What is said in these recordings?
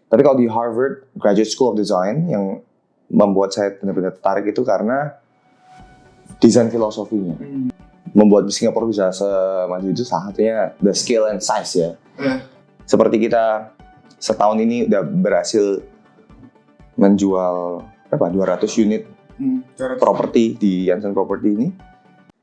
Tapi kalau di Harvard Graduate School of Design yang membuat saya benar-benar tertarik itu karena desain filosofinya. Membuat Singapura bisa semaju itu salah satunya the scale and size ya. Seperti kita setahun ini udah berhasil menjual berapa 200 unit properti di Yanson Property ini.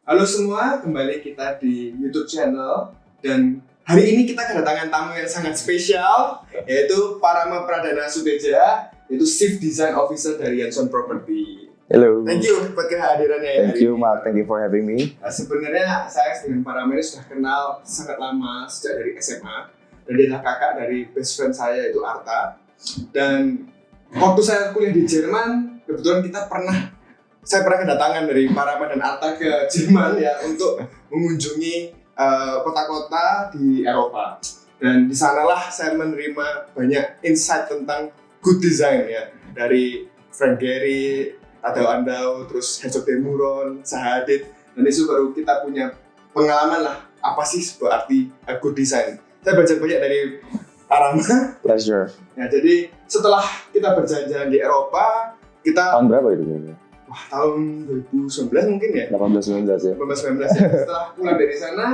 Halo semua, kembali kita di YouTube channel dan hari ini kita kedatangan tamu yang sangat spesial, yaitu Parama Pradana Suteja, yaitu Chief Design Officer dari Yanson Property. Hello. Thank you buat kehadirannya ya. Thank you Mark, thank you for having me. Nah, sebenarnya saya dengan Parama ini sudah kenal sangat lama, sejak dari SMA, dan dia adalah kakak dari best friend saya yaitu Arta. Dan waktu saya kuliah di Jerman, kebetulan saya pernah kedatangan dari Parama dan Arta ke Jerman ya untuk mengunjungi kota-kota di Eropa. Dan di sanalah saya menerima banyak insight tentang good design ya, dari Frank Gehry, Tadao Andau, terus Herzog de Meuron, Zaha Hadid, dan itu baru kita punya pengalaman lah apa sih sebuah arti good design. Saya belajar banyak dari Parama. Pleasure. Ya, jadi setelah kita berjalan-jalan di Eropa, kita Tahun berapa itu kayaknya? tahun 2019 mungkin ya? 18-19 ya? 18-19 ya. Setelah pulang dari sana,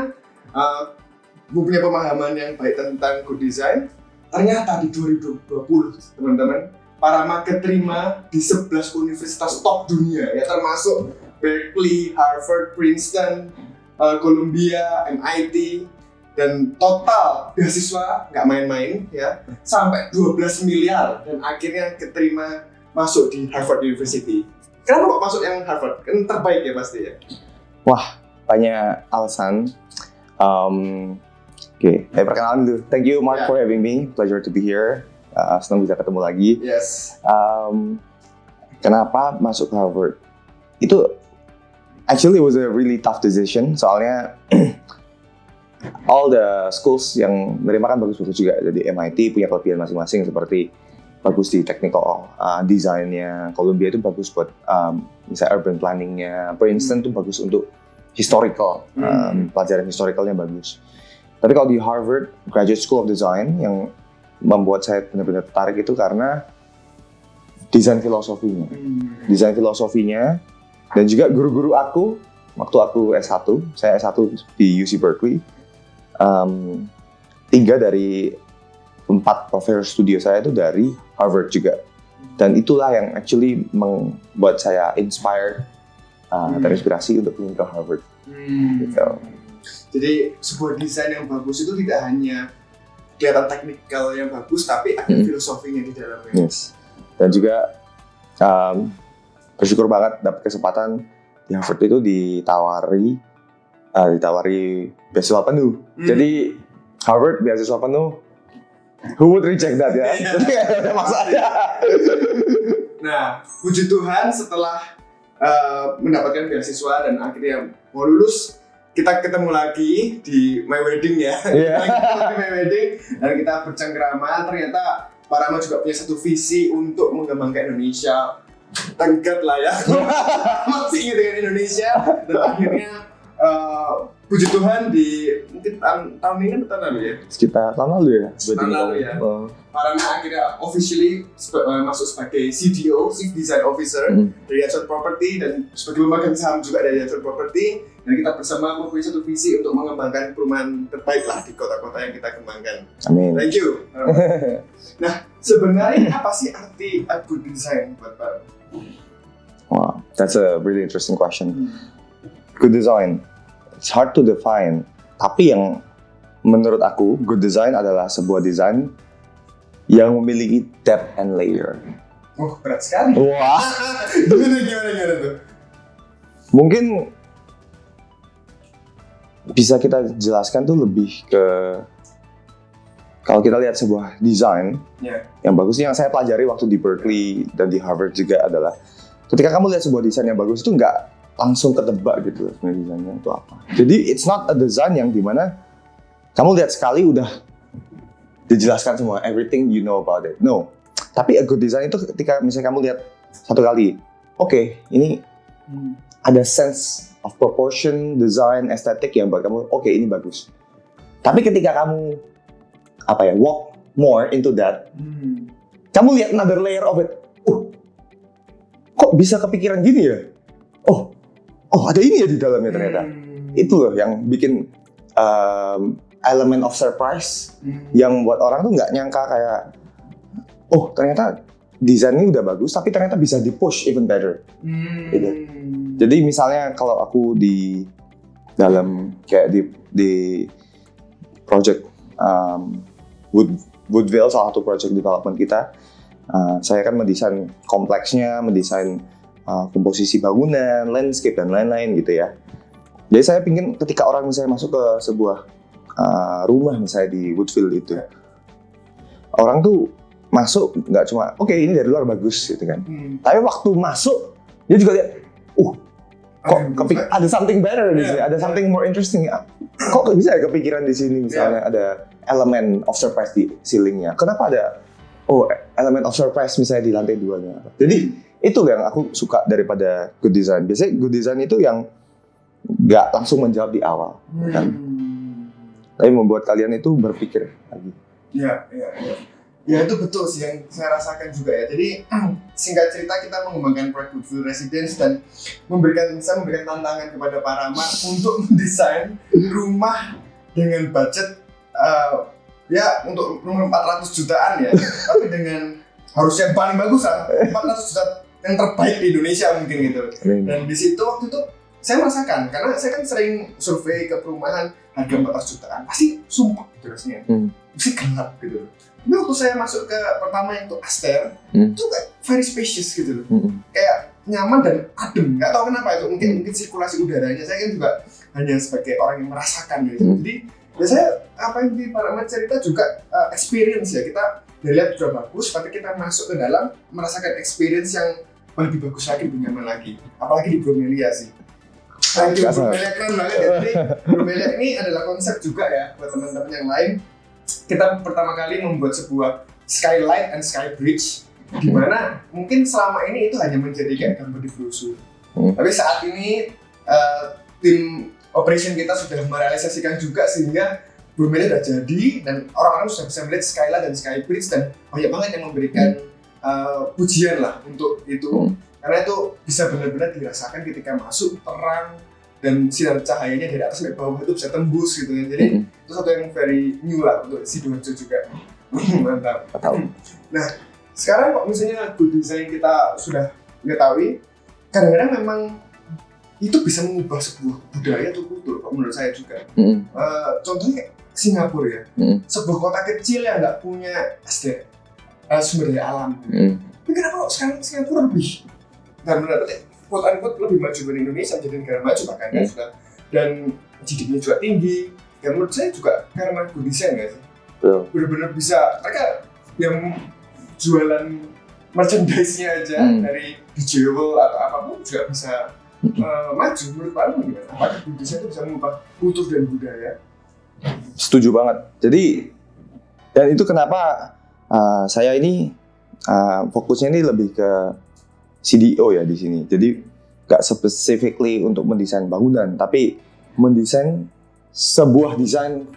gue punya pemahaman yang baik tentang good design. Ternyata di 2020, teman-teman, Parama keterima di 11 universitas top dunia, ya termasuk Berkeley, Harvard, Princeton, Columbia, MIT, dan total beasiswa nggak main-main ya, sampai 12 miliar, dan akhirnya keterima masuk di Harvard University. Kenapa kok masuk yang Harvard? Kan terbaik ya pasti ya? Wah, banyak alasan. Oke, perkenalan dulu. Thank you Mark for having me. Pleasure to be here. Senang bisa ketemu lagi. Yes. Kenapa masuk ke Harvard? Itu actually it was a really tough decision. Soalnya all the schools yang menerima kan bagus-bagus juga. Jadi MIT punya kelebihan masing-masing, seperti bagus di technical design-nya, Columbia itu bagus buat misalnya urban planning-nya, Princeton itu bagus untuk historical, pelajaran historicalnya bagus. Tapi kalau di Harvard Graduate School of Design yang membuat saya benar-benar tertarik itu karena desain filosofinya. Desain filosofinya, dan juga guru-guru aku waktu aku S1, saya S1 di UC Berkeley, 3 dari 4 profesor studio saya itu dari Harvard juga. Dan itulah yang actually membuat saya inspired, terinspirasi untuk pergi ke Harvard. Gitu. Jadi sebuah desain yang bagus itu tidak hanya kelihatan teknikal yang bagus, tapi ada filosofinya di dalamnya. Yes. Dan juga bersyukur banget dapat kesempatan di Harvard itu ditawari beasiswa penuh. Jadi Harvard beasiswa penuh. Who would reject that ya? Tapi gak ada masalah. Nah, puji Tuhan setelah mendapatkan beasiswa dan akhirnya mau lulus, kita ketemu lagi di My Wedding ya. Yeah. Di My Wedding, dan kita bercengkrama. Ternyata Parama juga punya satu visi untuk mengembangkan Indonesia. Tenggat lah ya, masih ingin dengan Indonesia. Dan akhirnya puji Tuhan di mungkin tahun ini kan tahun lalu ya? Sekitar tahun lalu ya? Tahun lalu ya. Parama akhirnya officially masuk sebagai CDO, Chief Design Officer dari Yanson Property, dan sebagai pemegang saham juga dari Yanson Property. Dan kita bersama mempunyai satu visi untuk mengembangkan perumahan terbaik lah di kota-kota yang kita kembangkan. Amin. Thank you. Nah, sebenarnya apa sih arti good design buat Parama? Wow, that's a really interesting question. Good design, it's hard to define. Tapi yang menurut aku, good design adalah sebuah desain yang memiliki depth and layer. Oh, berat sekali. Wah. Gimana tuh? Mungkin bisa kita jelaskan tuh lebih ke, kalau kita lihat sebuah desain yang bagus, yang saya pelajari waktu di Berkeley dan di Harvard juga adalah, ketika kamu lihat sebuah desain yang bagus itu nggak langsung ketebak gitu sebenarnya desainnya itu apa. Jadi it's not a design yang dimana kamu lihat sekali udah dijelaskan semua, everything you know about it. No. Tapi a good design itu ketika misalnya kamu lihat satu kali, oke, ini ada sense of proportion, design, estetik yang buat kamu, oke, ini bagus. Tapi ketika kamu walk more into that, kamu lihat another layer of it. Kok bisa kepikiran gini ya? Oh ada ini ya di dalamnya ternyata. Itu loh yang bikin element of surprise yang buat orang tuh nggak nyangka kayak, ternyata desainnya udah bagus, tapi ternyata bisa di-push even better. Gitu. Jadi misalnya kalau aku di dalam kayak di project Woodville, salah satu project development kita, saya kan mendesain kompleksnya, mendesain komposisi bangunan, landscape dan lain-lain gitu ya. Jadi saya pingin ketika orang misalnya masuk ke sebuah rumah misalnya di Woodville itu, orang tuh masuk nggak cuma ini dari luar bagus gitu kan, tapi waktu masuk dia juga lihat, ada something better di sini, ada something more interesting. Kok bisa ya kepikiran di sini misalnya ada elemen of surprise di ceilingnya. Kenapa ada elemen of surprise misalnya di lantai 2-nya. Jadi itu yang aku suka daripada good design. Biasanya good design itu yang nggak langsung menjawab di awal, kan? Tapi membuat kalian itu berpikir lagi. Ya itu betul sih yang saya rasakan juga ya. Jadi singkat cerita kita mengembangkan proyek Woodville Residence dan saya memberikan tantangan kepada Pak Rama untuk mendesain rumah dengan budget untuk rumah 400 jutaan ya, tapi dengan harus yang paling bagus lah, 400 juta yang terbaik di Indonesia mungkin gitu. Dan di situ waktu itu saya merasakan, karena saya kan sering survei ke perumahan harga 400 jutaan, pasti sumpah gitu rasanya, pasti gelap gitu. Tapi waktu saya masuk ke pertama yang itu Aster, itu kayak very spacious gitu loh, kayak nyaman dan adem. Nggak tahu kenapa itu, mungkin sirkulasi udaranya. Saya kan juga hanya sebagai orang yang merasakan gitu. Jadi biasanya apa yang di Pak Rahmat cerita juga experience ya, kita dari lihat sudah bagus, tapi kita masuk ke dalam merasakan experience yang lebih bagus lagi, lebih nyaman lagi. Apalagi di Bromelia sih. Thank you Bromelia, keren banget ya. Jadi Bromelia ini adalah konsep juga ya buat teman-teman yang lain. Kita pertama kali membuat sebuah skylight and sky bridge, di mana mungkin selama ini itu hanya menjadi kayak gambar di brosur. Tapi saat ini tim operation kita sudah merealisasikan juga, sehingga Bromelia sudah jadi dan orang-orang sudah bisa melihat skylight dan sky bridge, dan banyak banget yang memberikan pujian lah untuk itu, karena itu bisa benar-benar dirasakan ketika masuk, terang dan sinar cahayanya dari atas sampai bawah itu bisa tembus gitu ya. Jadi itu satu yang very new lah untuk Sidoarjo juga. Mantap. Nah sekarang kok misalnya good design kita sudah mengetahui, kadang-kadang memang itu bisa mengubah sebuah budaya atau kultur, kok menurut saya juga. Contohnya kayak Singapura ya, sebuah kota kecil yang nggak punya sumber daya alam. Tapi kenapa kok sekarang Singapura lebih benar-benar quote-unquote lebih maju dari Indonesia, jadi negara maju bahkan kan sudah, dan GDP-nya juga tinggi. Dan menurut saya juga karena good design nggak sih? Benar-benar bisa mereka yang jualan merchandise-nya aja dari dijual atau apapun juga bisa maju. Menurut Pak Arman gimana? Apakah good design itu bisa mengubah kultur dan budaya? Setuju banget. Jadi dan itu kenapa saya ini fokusnya ini lebih ke CDO ya di sini. Jadi nggak specifically untuk mendesain bangunan, tapi mendesain sebuah desain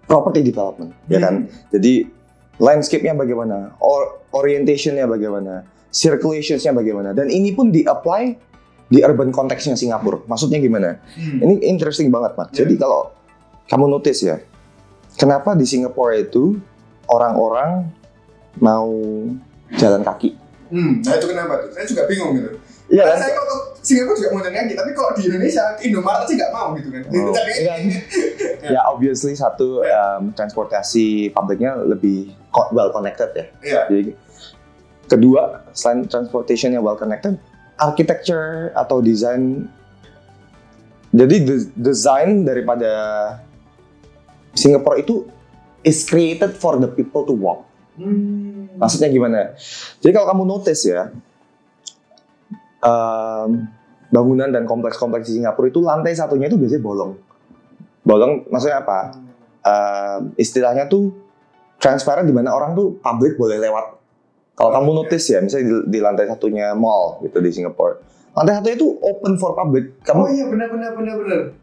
property development, ya kan? Jadi landscape-nya bagaimana, orientation-nya bagaimana, circulation-nya bagaimana, dan ini pun di-apply di urban context-nya Singapura. Maksudnya gimana? Ini interesting banget, Mak. Jadi kalau kamu notice ya, kenapa di Singapura itu orang-orang mau jalan kaki? Nah itu kenapa tuh? Saya juga bingung gitu. Iya kan? Saya kalau Singapura juga mau jalan kaki, tapi kalau di Indonesia, Indomaret sih nggak mau gitu kan. Ya obviously satu transportasi publiknya lebih well connected ya. Jadi kedua, selain transportation yang well connected, architecture atau desain. Jadi desain daripada Singapura itu is created for the people to walk. Maksudnya gimana? Jadi kalau kamu notice ya, bangunan dan kompleks-kompleks di Singapura itu lantai satunya itu biasanya bolong. Bolong maksudnya apa? Istilahnya tuh transparent, di mana orang tuh publik boleh lewat. Kalau kamu notice ya, misalnya di lantai satunya mall gitu di Singapura, lantai satunya itu open for public. Iya benar.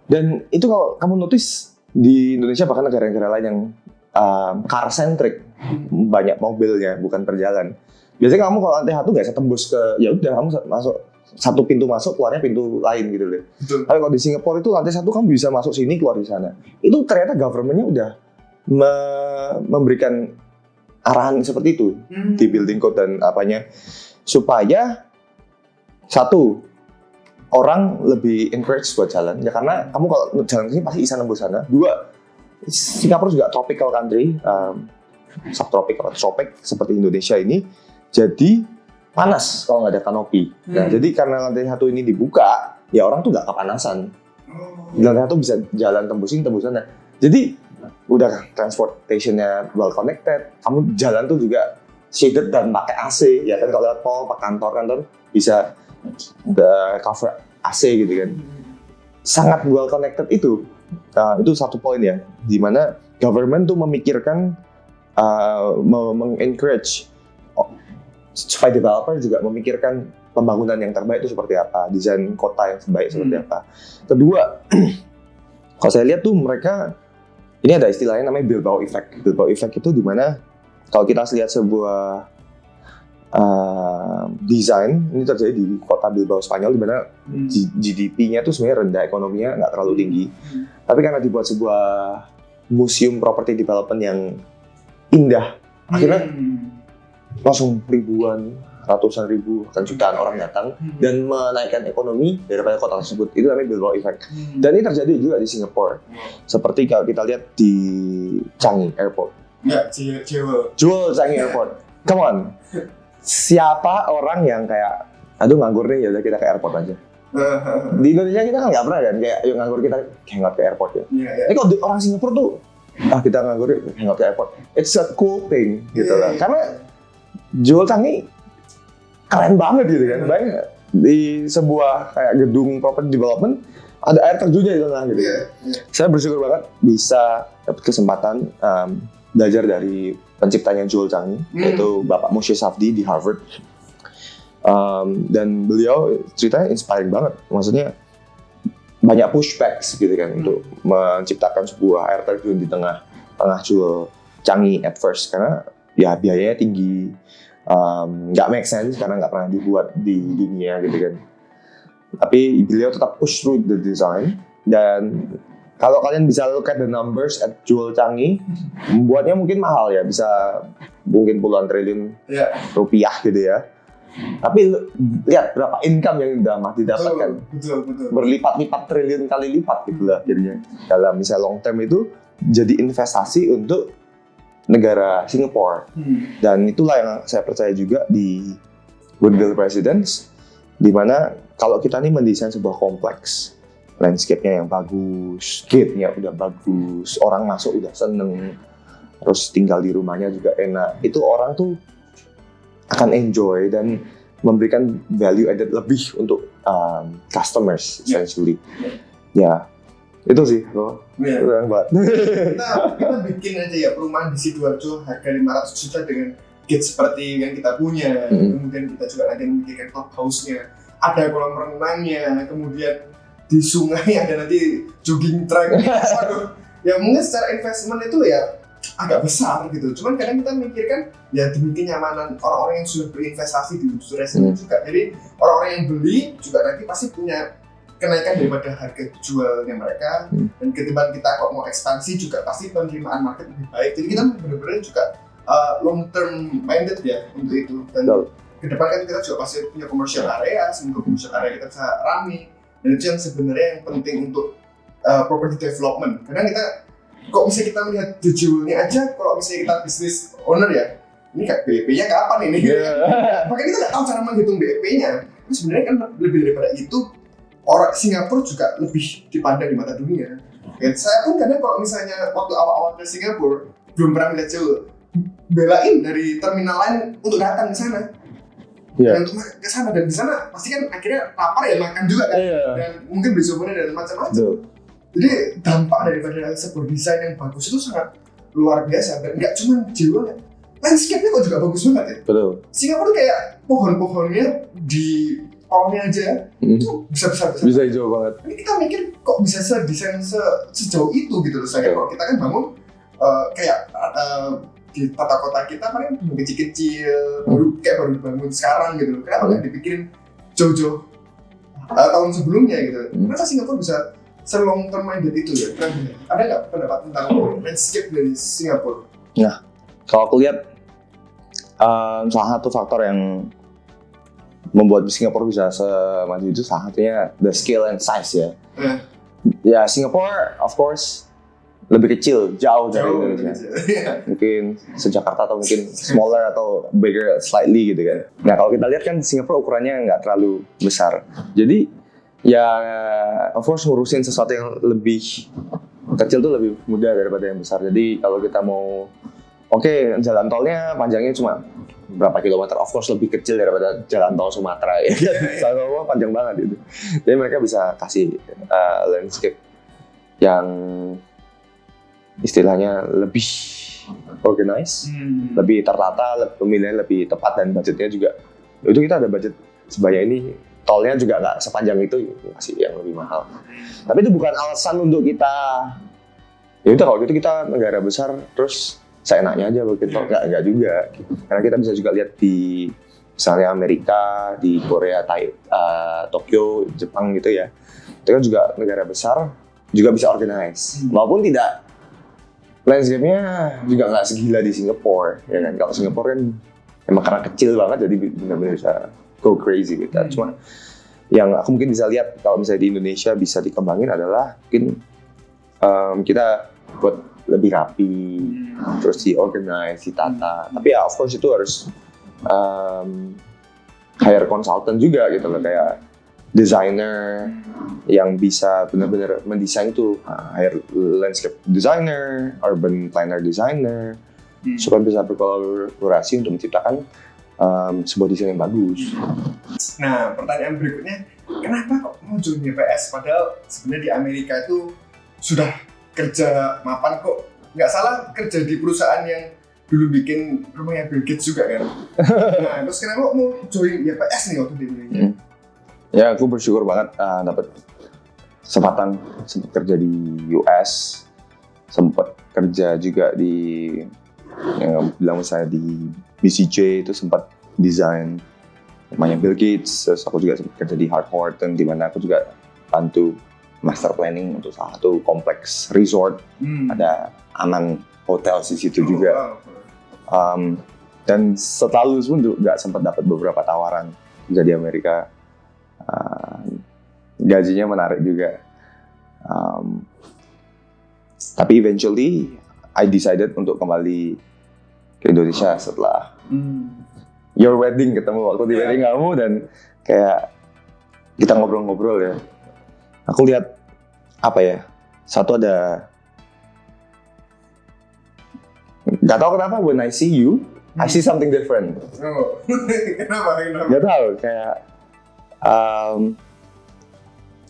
Dan itu kalau kamu notice di Indonesia bahkan negara-negara lain yang car centric, banyak mobilnya, bukan per jalan. Biasanya kamu kalau lantai 1 nggak bisa tembus ke, ya udah kamu masuk satu pintu masuk, keluarnya pintu lain gitu loh. Betul. Tapi kalau di Singapura itu lantai 1 kamu bisa masuk sini, keluar di sana. Itu ternyata government-nya udah memberikan arahan seperti itu di building code dan apanya, supaya satu, orang lebih encourage buat jalan ya, karena kamu kalau jalan ke sini pasti bisa nembus sana. Dua, Singapura juga tropical country, subtropical atau tropik seperti Indonesia ini, jadi panas kalau nggak ada kanopi. Nah, jadi karena lantai 1 ini dibuka, ya orang tuh nggak kepanasan. Di lantai 1 bisa jalan tembus sana. Jadi udah transportation-nya well connected, kamu jalan tuh juga shaded dan pakai AC ya kan, kalau lewat mall, pak kantor bisa cover AC gitu kan. Sangat well connected itu. Itu satu poin ya, di mana government tuh memikirkan mengencourage supaya developer juga memikirkan pembangunan yang terbaik itu seperti apa, desain kota yang terbaik seperti apa. Kedua, kalau saya lihat tuh mereka ini ada istilahnya namanya Bilbao Effect. Bilbao Effect itu di mana kalau kita lihat sebuah desain, ini terjadi di kota Bilbao Spanyol, di mana GDP-nya tuh sebenarnya rendah, ekonominya nggak terlalu tinggi. Tapi karena dibuat sebuah museum property development yang indah, akhirnya langsung ribuan, ratusan ribu, bahkan jutaan orang datang dan menaikkan ekonomi daripada kota tersebut. Itu namanya Bilbao Effect. Dan ini terjadi juga di Singapura. Seperti kalau kita lihat di Changi Airport. Ya, Jewel Changi Airport. Come on. Siapa orang yang kayak, aduh nganggur nih, ya udah kita ke airport aja. Di Indonesia kita kan nggak pernah kan, kayak yuk nganggur kita hangout ke airport ya. Ini kalau orang Singapura tuh, kita nganggur hangout ke airport. It's a cool thing gitu lah. Karena Jewel Changi keren banget gitu kan. Bayangin di sebuah kayak gedung property development ada air terjunnya di sana gitu. Saya bersyukur banget bisa dapat kesempatan belajar dari penciptanya Jewel Changi, yaitu Bapak Moshe Safdie di Harvard. Dan beliau ceritanya inspiring banget. Maksudnya banyak pushbacks gitu kan untuk menciptakan sebuah air terjun di tengah Jewel Changi at first, karena ya biayanya tinggi, nggak make sense karena nggak pernah dibuat di dunia gitu kan. Tapi beliau tetap push through the design, dan kalau kalian bisa look at the numbers at Jewel Changi, membuatnya mungkin mahal ya, bisa mungkin puluhan triliun rupiah gitu ya. Tapi lihat berapa income yang udah didapatkan. Betul. Berlipat-lipat, triliun kali lipat gitu lah jadinya. Dalam misalnya long term itu jadi investasi untuk negara Singapura. Dan itulah yang saya percaya juga di Woodville Residence, di mana kalau kita nih mendesain sebuah kompleks, landscape-nya yang bagus, gate-nya udah bagus, orang masuk udah seneng, terus tinggal di rumahnya juga enak, itu orang tuh akan enjoy dan memberikan value added lebih untuk customers essentially. Ya, itu sih loh. Keren banget. Kita bikin aja ya perumahan di Sidoarjo harga 500 juta dengan gate seperti yang kita punya. Kemudian kita juga nanti memikirkan clubhouse-nya, ada kolam renangnya, kemudian di sungai ada nanti jogging track. Waduh, ya mungkin secara investment itu ya agak besar gitu. Cuman kadang kita memikirkan ya demi kenyamanan orang-orang yang sudah berinvestasi di industri residence juga. Jadi orang-orang yang beli juga nanti pasti punya kenaikan daripada harga jualnya mereka. Dan ketimbang kita kok mau ekspansi juga pasti penerimaan market lebih baik. Jadi kita benar-benar juga long term minded ya untuk itu. Dan ke depan kan kita juga pasti punya commercial area, semoga commercial area kita bisa rame. Dan itu yang sebenarnya yang penting untuk property development. Kadang kita kok bisa kita melihat the jewel-nya aja, kalau misalnya kita business owner ya, ini kayak BEP-nya kapan ini? Makanya kita nggak tahu cara menghitung BEP-nya. Tapi sebenarnya kan lebih daripada itu, orang Singapura juga lebih dipandang di mata dunia. Dan saya pun kadang kalau misalnya waktu awal-awal ke Singapura belum pernah melihat jewel, belain dari terminal lain untuk datang ke sana. Dan untuk ke sana, dan di sana pasti kan akhirnya lapar ya, makan juga kan, dan mungkin beli souvenir dan macam-macam. Jadi dampak daripada sebuah desain yang bagus itu sangat luar biasa, dan nggak cuma jewel, landscape-nya kok juga bagus banget ya. Betul. Singapura tuh kayak pohon-pohonnya di tolnya aja itu besar-besar. Bisa hijau banget. Ini kita mikir kok bisa desain sejauh itu gitu loh. Saya kalau kita kan bangun kayak di tata kota kita paling kecil-kecil, baru bangun sekarang gitu loh. Kenapa nggak dipikirin jauh-jauh tahun sebelumnya gitu? Kenapa Singapura bisa se-long term minded itu ya? Ada nggak pendapat tentang landscape dari Singapura? Nah, kalau aku lihat salah satu faktor yang membuat Singapura bisa semaju itu salah satunya the scale and size ya. Ya Singapura of course lebih kecil jauh dari Indonesia. Mungkin se-Jakarta atau mungkin smaller atau bigger slightly gitu kan. Nah kalau kita lihat kan Singapura ukurannya nggak terlalu besar. Jadi ya of course ngurusin sesuatu yang lebih kecil tuh lebih mudah daripada yang besar. Jadi kalau kita mau jalan tolnya panjangnya cuma berapa kilometer, of course lebih kecil daripada jalan tol Sumatera ya. Jalan tol panjang banget itu. Jadi mereka bisa kasih landscape yang istilahnya lebih organized, lebih tertata, pemilihan lebih tepat dan budgetnya juga. Itu kita ada budget sebaya ini, tolnya juga nggak sepanjang itu, masih yang lebih mahal. Tapi itu bukan alasan untuk kita. Ya udah kalau gitu kita negara besar terus seenaknya aja begitu, nggak juga. Karena kita bisa juga lihat di misalnya Amerika, di Korea, Tokyo, Jepang gitu ya. Itu kan juga negara besar, juga bisa organize. Walaupun tidak landscape-nya juga nggak segila di Singapura, ya kan? Kalau Singapura kan emang karena kecil banget, jadi benar-benar bisa go crazy gitu. Cuma yang aku mungkin bisa lihat kalau misalnya di Indonesia bisa dikembangin adalah mungkin kita buat lebih rapi, terus di-organize, ditata. Tapi ya of course itu harus hire consultant juga gitu loh, kayak designer yang bisa benar-benar mendesain itu, hire landscape designer, urban planner designer, supaya bisa berkolaborasi untuk menciptakan sebuah desain yang bagus. Nah, pertanyaan berikutnya, kenapa kok mau join YPS? Padahal sebenarnya di Amerika itu sudah kerja mapan kok. Nggak salah kerja di perusahaan yang dulu bikin rumahnya Bill Gates juga kan. Nah, terus kenapa mau join YPS nih waktu di Indonesia? Ya, aku bersyukur banget dapat kesempatan sempat kerja di US, sempat kerja juga di yang bilang saya di BCJ itu sempat desain rumahnya Bill Gates. Terus aku juga sempat kerja di Hart Horton di mana aku juga bantu master planning untuk salah satu kompleks resort, ada Aman Hotel di situ juga. Dan setelah lulus pun juga sempat dapat beberapa tawaran kerja di Amerika. Gajinya menarik juga. Tapi eventually I decided untuk kembali ke Indonesia setelah your wedding, ketemu waktu di wedding kamu dan kayak kita ngobrol-ngobrol ya. Aku lihat satu ada, nggak tahu kenapa when I see you, I see something different. Oh, kenapa? Nggak tahu, kayak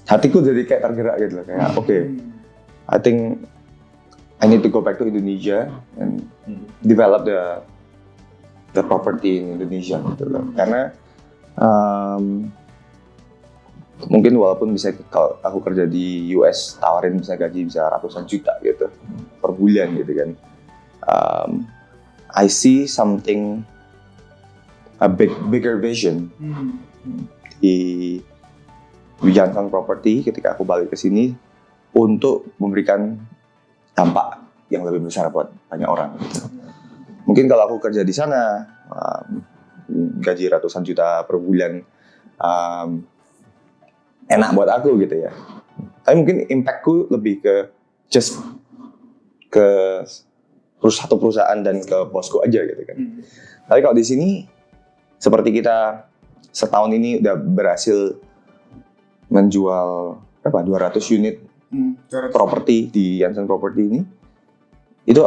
hatiku jadi kayak tergerak gitu loh, kayak I think I need to go back to Indonesia and develop the property in Indonesia gitu loh. Karena mungkin walaupun bisa kalau aku kerja di US tawarin bisa gaji bisa ratusan juta gitu per bulan gitu kan, I see something a bigger vision di Wijansan Property ketika aku balik ke sini untuk memberikan dampak yang lebih besar buat banyak orang. Mungkin kalau aku kerja di sana gaji ratusan juta per bulan enak buat aku gitu ya. Tapi mungkin impactku lebih ke just ke satu perusahaan dan ke bosku aja gitu kan. Tapi kalau di sini seperti kita setahun ini udah berhasil menjual 200 unit properti di Jansen Property ini, itu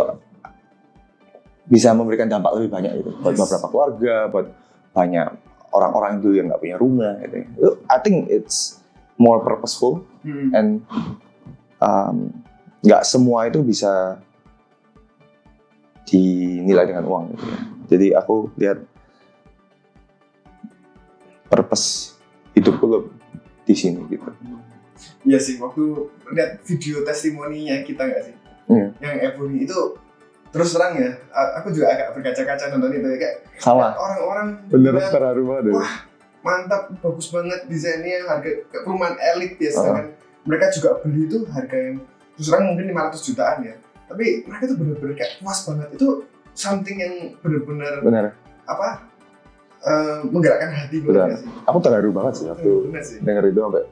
bisa memberikan dampak lebih banyak gitu buat beberapa keluarga, buat banyak orang-orang dulu yang nggak punya rumah gitu. I think it's more purposeful and nggak semua itu bisa dinilai dengan uang gitu ya. Jadi aku lihat purpose hidupku di sini gitu. Iya sih, waktu lihat video testimoninya kita nggak sih, yang Ebony itu terus terang ya, aku juga agak berkaca-kaca nonton itu ya, kayak Sama. orang-orang Bener bilang, terharu banget. Ya. wah mantap, bagus banget desainnya, harga ke perumahan elit ya, sedangkan mereka juga beli itu harga yang terus terang mungkin 500 jutaan ya, tapi mereka tuh bener-bener kayak puas banget, itu something yang bener-bener Bener. apa menggerakkan hati gue Bener. sih. Aku terharu banget sih waktu Bener sih. denger itu sampai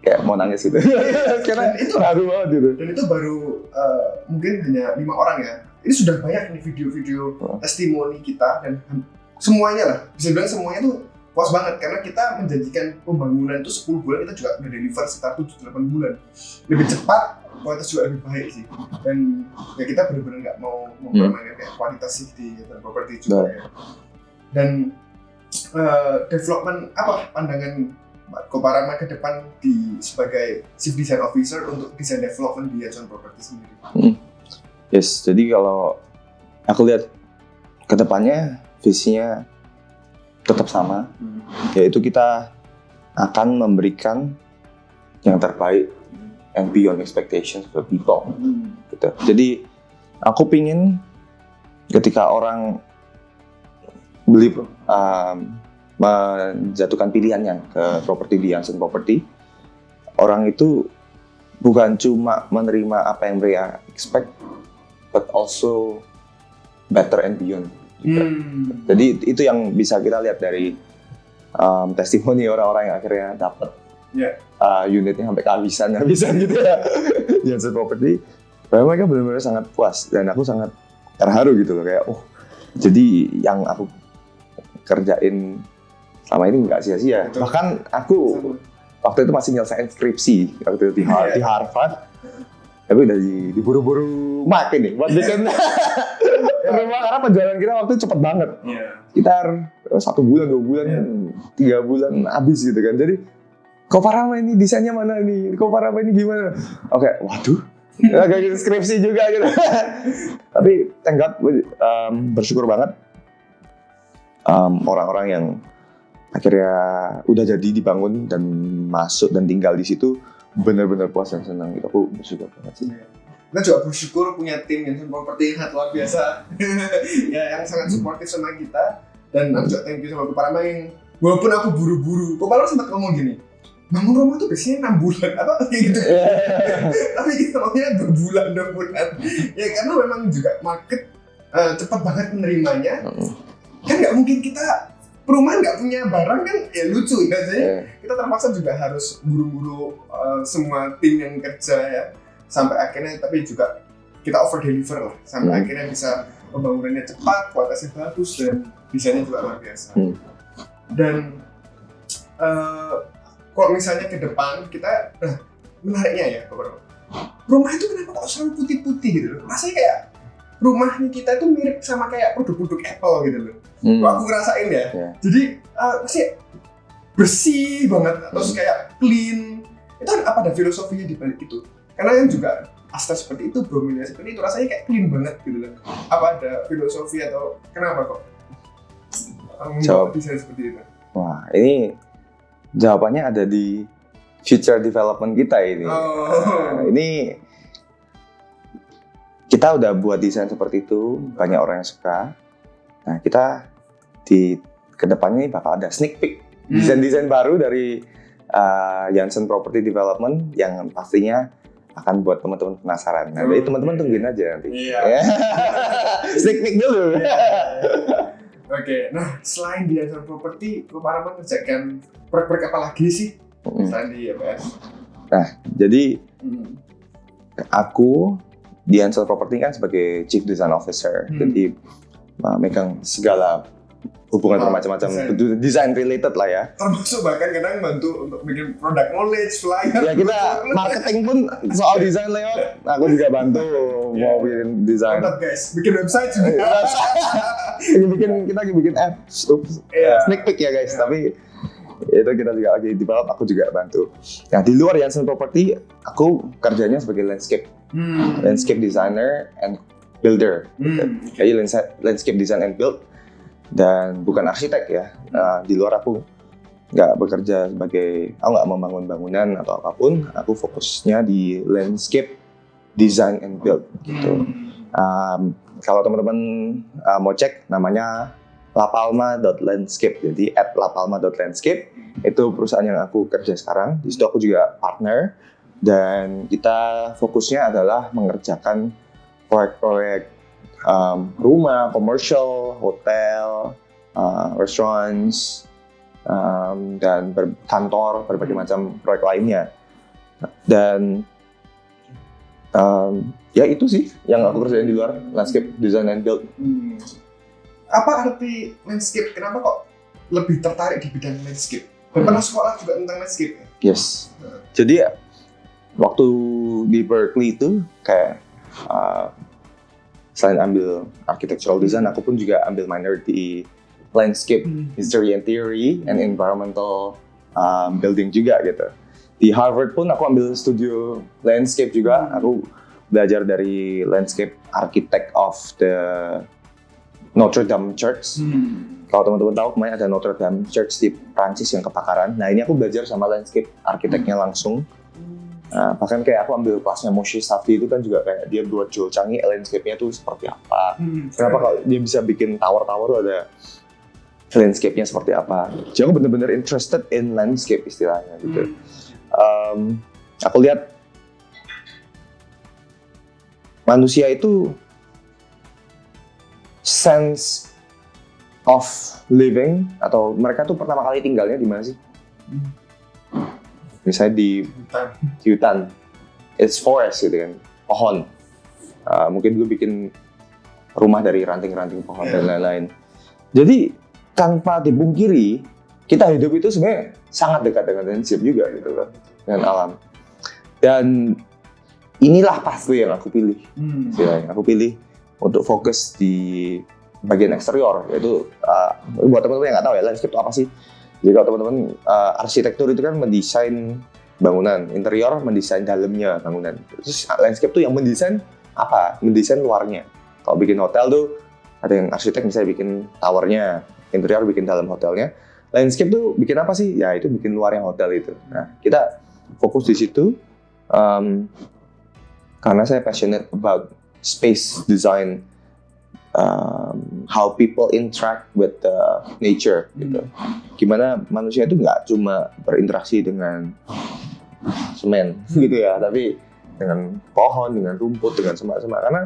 kayak mau nangis gitu. Karena Dan itu terharu banget gitu. Dan itu baru mungkin hanya 5 orang ya. Ini sudah banyak nih video-video testimoni kita dan semuanya lah. Bisa bilang semuanya tuh puas banget karena kita menjanjikan pembangunan itu 10 bulan, kita juga udah deliver sekitar 7-8 bulan. Lebih cepat, kualitas juga lebih baik sih. Dan ya kita benar-benar nggak mau mempermainkan kayak kualitas sih di properti juga ya. Dan development apa pandangan Koparama ke depan sebagai Chief Design Officer untuk desain development di Yanson Property sendiri? Yes, jadi kalau aku lihat ke depannya visinya tetap sama, yaitu kita akan memberikan yang terbaik and beyond expectations for people. Gitu. Jadi aku pingin ketika orang beli menjatuhkan pilihannya ke properti di Yanson Property, orang itu bukan cuma menerima apa yang mereka expect, but also better and beyond. Jadi itu yang bisa kita lihat dari testimoni orang-orang yang akhirnya dapat unitnya sampai kehabisan gitu ya Yanson Property. Mereka benar-benar sangat puas dan aku sangat terharu gitu loh, kayak jadi yang aku kerjain selama ini nggak sia-sia. Bahkan aku waktu itu masih nyelesain skripsi waktu itu di Harvard. Tapi udah diburu-buru makin nih buat bikin rumah, karena penjualan kita waktu itu cepet banget. Sekitar 1 bulan, 2 bulan, 3 bulan habis gitu kan. Jadi Koparama ini desainnya mana ini? Koparama ini gimana? Oke, waduh. Agak gitu skripsi juga gitu. Tapi thank God, bersyukur banget orang-orang yang akhirnya udah jadi dibangun dan masuk dan tinggal di situ benar-benar puas dan senang gitu. Aku bersyukur banget sih. Kita juga bersyukur punya tim Yanson Property yang luar biasa ya, yang sangat supportive sama kita. Dan aku juga thank you sama Koparama yang walaupun aku buru-buru, Koparama sempat ngomong gini, bangun rumah tuh biasanya 6 bulan apa kayak gitu. Tapi kita maunya 2 bulan ya, karena memang juga market cepat banget menerimanya. Kan nggak mungkin kita perumahan nggak punya barang kan, ya lucu ya. Jadi kita terpaksa juga harus buru-buru semua tim yang kerja ya, sampai akhirnya, tapi juga kita over deliver lah sampai akhirnya bisa pembangunannya cepat, kualitasnya bagus dan desainnya juga luar biasa. Dan kalau misalnya ke depan kita menariknya ya, rumah itu kenapa kok selalu putih-putih gitu loh? Rasanya kayak rumah kita itu mirip sama kayak produk-produk Apple gitu loh. Aku ngerasain ya. Jadi masih bersih banget, terus kayak clean. Itu apa ada filosofinya di balik itu? Karena yang juga aster seperti itu, bromina seperti itu rasanya kayak clean banget gitu loh. Apa ada filosofi atau kenapa kok jawab desain seperti itu? Wah, ini jawabannya ada di future development kita ini. Ini kita udah buat desain seperti itu, banyak orang yang suka. Nah, kita di kedepannya bakal ada sneak peek desain-desain baru dari Yanson Property Development yang pastinya akan buat teman-teman penasaran. Nah, jadi teman-teman tungguin aja nanti. Sneak peek dulu. Oke, nah selain di Yanson Property, Koparama mengerjakan proyek-proyek apa lagi sih selain di YPS? Nah, jadi aku di Yanson Property kan sebagai Chief Design Officer, jadi megang segala hubungan bermacam-macam desain related lah ya. Termasuk bahkan kadang bantu untuk bikin product knowledge, flyer. Ya kita marketing pun soal desain layout, aku juga bantu mau bikin desain. Mantap guys, bikin website juga. kita bikin apps, sneak peek ya guys. Tapi itu kita juga lagi develop, aku juga bantu. Nah di luar Yanson Property, aku kerjanya sebagai landscape designer and builder. Jadi landscape design and build. Dan bukan arsitek ya. Di luar aku nggak bekerja sebagai, aku nggak membangun bangunan atau apapun. Aku fokusnya di landscape design and build gitu. Kalau teman-teman mau cek, namanya lapalma.landscape. Jadi @lapalma.landscape itu perusahaan yang aku kerja sekarang. Di situ aku juga partner dan kita fokusnya adalah mengerjakan proyek-proyek rumah, commercial, hotel, restaurants, dan kantor, berbagai macam proyek lainnya. Dan ya itu sih yang aku kerjain di luar, landscape design and build. Apa arti landscape? Kenapa kok lebih tertarik di bidang landscape? Dan pernah sekolah juga tentang landscape? Yes. Jadi waktu di Berkeley itu kayak selain ambil architectural design, aku pun juga ambil minor di landscape history and theory and environmental building juga gitu. Di Harvard pun aku ambil studio landscape juga. Aku belajar dari landscape architect of the Notre Dame Church. Kalau teman-teman tahu, kemarin ada Notre Dame Church di Prancis yang kebakaran. Nah, ini aku belajar sama landscape arsiteknya langsung. Bahkan kayak aku ambil kelasnya Moshe Safdie itu kan juga kayak dia buat Joel Changi, landscape-nya tuh seperti apa. Kenapa kalau dia bisa bikin tower-tower tuh ada landscape-nya seperti apa. Jadi aku benar-benar interested in landscape istilahnya gitu. Aku lihat manusia itu sense of living, atau mereka tuh pertama kali tinggalnya di mana sih? Misalnya di hutan, it's forest gitu kan, pohon. Mungkin dulu bikin rumah dari ranting-ranting pohon dan lain-lain. Jadi tanpa dipungkiri, kita hidup itu sebenarnya sangat dekat dengan landscape juga gitu kan, dengan alam. Dan inilah pasti yang aku pilih. Aku pilih untuk fokus di bagian eksterior, yaitu buat teman-teman yang nggak tahu ya landscape itu apa sih. Jadi kalau teman-teman arsitektur itu kan mendesain bangunan, interior mendesain dalamnya bangunan. Terus landscape itu yang mendesain apa? Mendesain luarnya. Kalau bikin hotel tuh ada yang arsitek misalnya bikin towernya, interior bikin dalam hotelnya. Landscape tuh bikin apa sih? Ya itu bikin luarnya hotel itu. Nah kita fokus di situ karena saya passionate about space design, how people interact with the nature gitu. Gimana manusia itu nggak cuma berinteraksi dengan semen gitu ya, tapi dengan pohon, dengan rumput, dengan semak-semak. Karena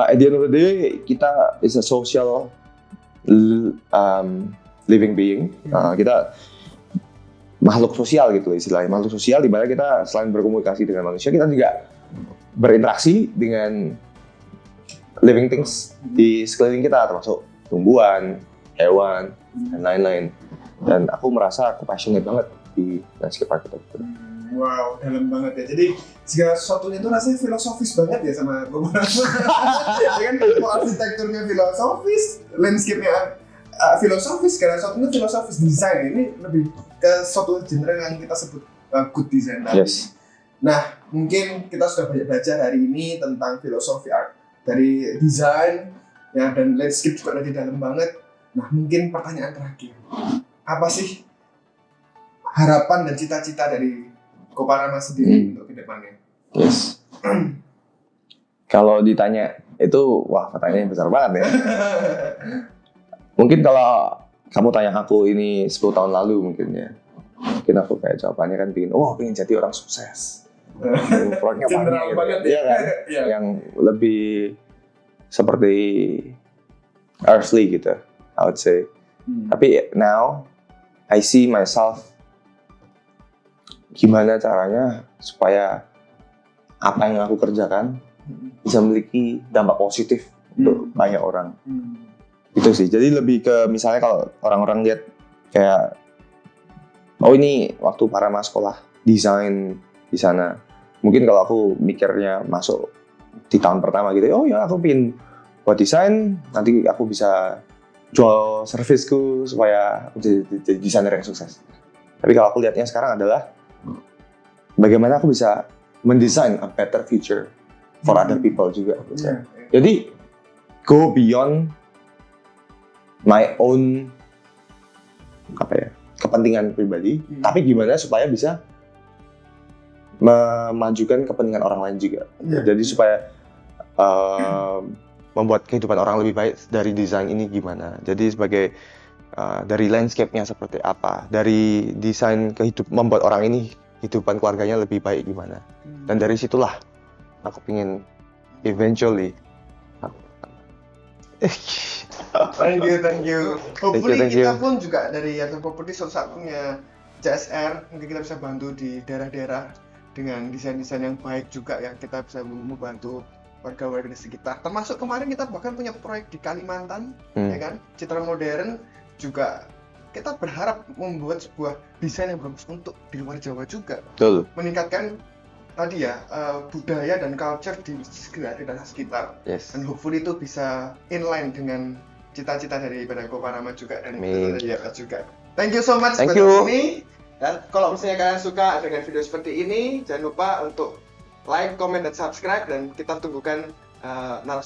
at the end of the day kita is a social living being. Kita makhluk sosial gitu istilahnya. Makhluk sosial di mana kita selain berkomunikasi dengan manusia, kita juga berinteraksi dengan living things di sekeliling kita, termasuk tumbuhan, hewan, dan lain-lain. Dan aku merasa aku passionate banget di landscape architecture. Wow, dalam banget ya. Jadi segala sesuatunya itu rasanya filosofis banget ya sama beberapa. Ya kan, kalau arsitekturnya filosofis, landscape-nya filosofis, segala sesuatunya filosofis. Desain ini lebih ke suatu genre yang kita sebut good design tadi. Yes. Nah, mungkin kita sudah banyak belajar hari ini tentang filosofi art dari desain ya, dan landscape juga lebih dalam banget. Nah, mungkin pertanyaan terakhir, apa sih harapan dan cita-cita dari Koparama sendiri untuk kedepannya? Yes. Kalau ditanya itu, wah pertanyaannya besar banget ya. Mungkin kalau kamu tanya aku ini 10 tahun lalu mungkin ya, mungkin aku kayak jawabannya kan pengen jadi orang sukses. Proyeknya general banget ya kan? Yang lebih seperti earthly gitu, I would say. Tapi now I see myself gimana caranya supaya apa yang aku kerjakan bisa memiliki dampak positif untuk banyak orang. Itu sih. Jadi lebih ke misalnya kalau orang-orang lihat kayak, oh ini waktu Parama sekolah desain di sana. Mungkin kalau aku mikirnya masuk di tahun pertama gitu, oh ya aku pengen buat desain, nanti aku bisa jual servisku supaya aku jadi desainer yang sukses. Tapi kalau aku lihatnya sekarang adalah bagaimana aku bisa mendesain a better future for other people juga. Jadi go beyond my own kepentingan pribadi, tapi gimana supaya bisa memajukan kepentingan orang lain juga. Jadi supaya membuat kehidupan orang lebih baik dari desain ini gimana. Jadi sebagai dari landscape-nya seperti apa, dari desain membuat orang ini kehidupan keluarganya lebih baik gimana. Dan dari situlah aku ingin eventually Thank you. Hopefully Thank you. kita pun juga dari Yatsen Property suatu saat punya CSR, mungkin kita bisa bantu di daerah-daerah dengan desain-desain yang baik juga yang kita bisa membantu warga-warga di sekitar. Termasuk kemarin kita bahkan punya proyek di Kalimantan, ya kan? Citra modern juga kita berharap membuat sebuah desain yang bagus untuk di luar Jawa juga. Betul. Meningkatkan tadi ya budaya dan culture di sekitar. Yes. Dan hopefully itu bisa inline dengan cita-cita dari Badako Parama juga dan Amin. dari Yata juga. Thank you so much Thank buat you. ini. Dan kalau misalnya kalian suka dengan video seperti ini, jangan lupa untuk like, comment, dan subscribe. Dan kita tunggukan narasumber